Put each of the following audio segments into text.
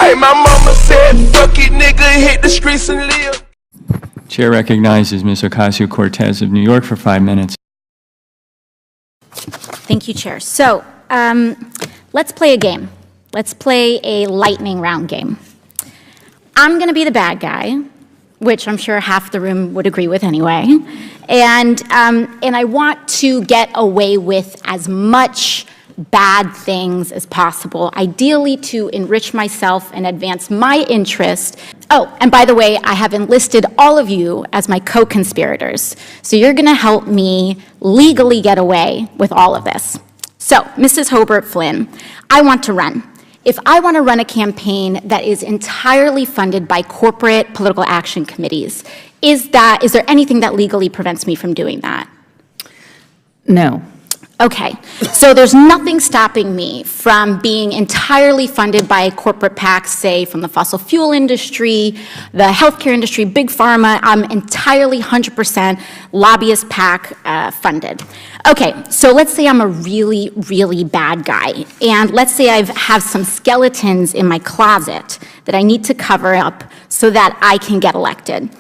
Like my mama said, fuck it, nigga, hit the streets and live. Chair recognizes Ms. Ocasio-Cortez of New York for 5 minutes. Thank you, Chair. So let's play a game. Let's play a lightning round game. I'm going to be the bad guy, which I'm sure half the room would agree with anyway. And I want to get away with as much bad things as possible, ideally to enrich myself and advance my interest. Oh, and by the way, I have enlisted all of you as my co-conspirators. So you're going to help me legally get away with all of this. So, Mrs. Hobart Flynn, I want to run. If I want to run a campaign that is entirely funded by corporate political action committees, is there anything that legally prevents me from doing that? No. Okay, so there's nothing stopping me from being entirely funded by corporate PACs, say from the fossil fuel industry, the healthcare industry, big pharma. I'm entirely 100% lobbyist PAC funded. Okay, so let's say I'm a really, really bad guy, and let's say I have some skeletons in my closet that I need to cover up so that I can get elected.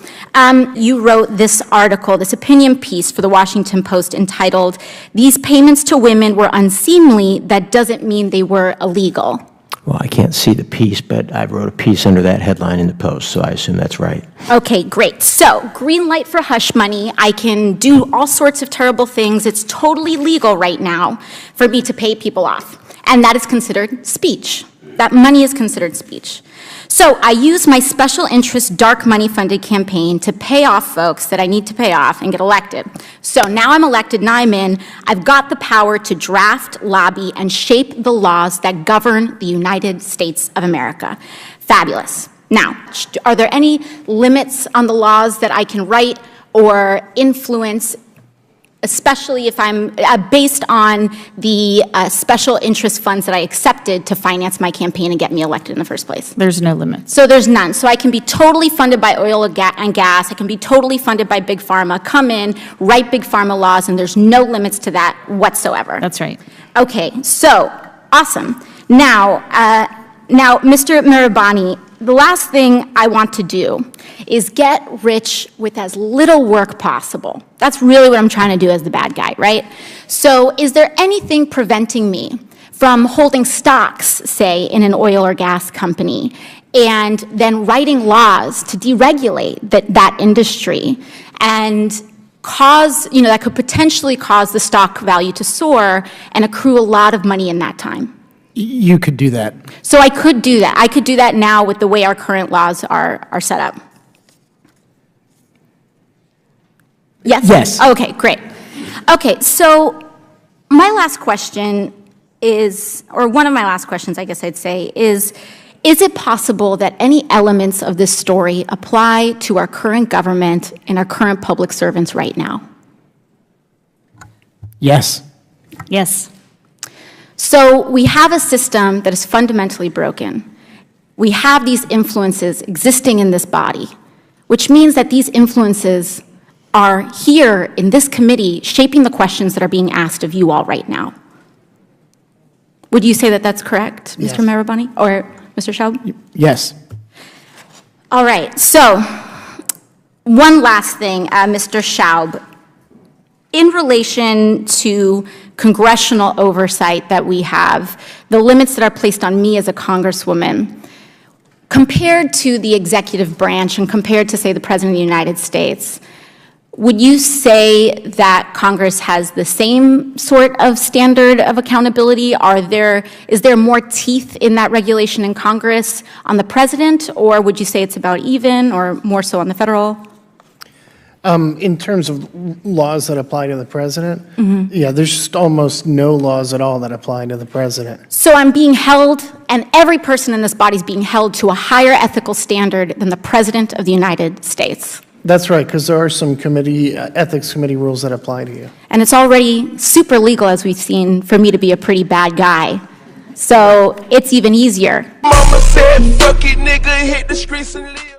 You wrote this article, this opinion piece for the Washington Post entitled, "These payments to women were unseemly, that doesn't mean they were illegal." Well, I can't see the piece, but I wrote a piece under that headline in the Post, so I assume that's right. Okay, great. So, green light for hush money. I can do all sorts of terrible things. It's totally legal right now for me to pay people off. And that is considered speech. That money is considered speech. So I use my special interest dark money funded campaign to pay off folks that I need to pay off and get elected. So now I'm elected, now I'm in, I've got the power to draft, lobby, and shape the laws that govern the United States of America. Fabulous. Now, are there any limits on the laws that I can write or influence, especially if I'm based on the special interest funds that I accepted to finance my campaign and get me elected in the first place? There's no limit. So there's none. So I can be totally funded by oil and gas. I can be totally funded by Big Pharma, come in, write Big Pharma laws, and there's no limits to that whatsoever. That's right. Okay, so awesome. Now, Mr. Mirabani, the last thing I want to do is get rich with as little work possible. That's really what I'm trying to do as the bad guy, right? So is there anything preventing me from holding stocks, say, in an oil or gas company, and then writing laws to deregulate that industry and cause, that could potentially cause the stock value to soar and accrue a lot of money in that time? You could do that. So I could do that. I could do that now with the way our current laws are set up. Yes? Yes. Okay, great. Okay, so my last question is, or one of my last questions, I guess I'd say, is it possible that any elements of this story apply to our current government and our current public servants right now? Yes. Yes. So we have a system that is fundamentally broken. We have these influences existing in this body, which means that these influences are here in this committee shaping the questions that are being asked of you all right now. Would you say that that's correct, Yes. Mr. Marabani or Mr. Schaub? Yes. All right, so one last thing, Mr. Schaub. In relation to congressional oversight that we have, the limits that are placed on me as a congresswoman, compared to the executive branch and compared to, say, the President of the United States, would you say that Congress has the same sort of standard of accountability? Is there more teeth in that regulation in Congress on the President, or would you say it's about even, or more so on the federal? In terms of laws that apply to the president, yeah, there's just almost no laws at all that apply to the president. So I'm being held, and every person in this body is being held to a higher ethical standard than the President of the United States. That's right, because there are some ethics committee rules that apply to you. And it's already super legal, as we've seen, for me to be a pretty bad guy. So it's even easier. Mama said, fuck it, nigga, hit the streets and live.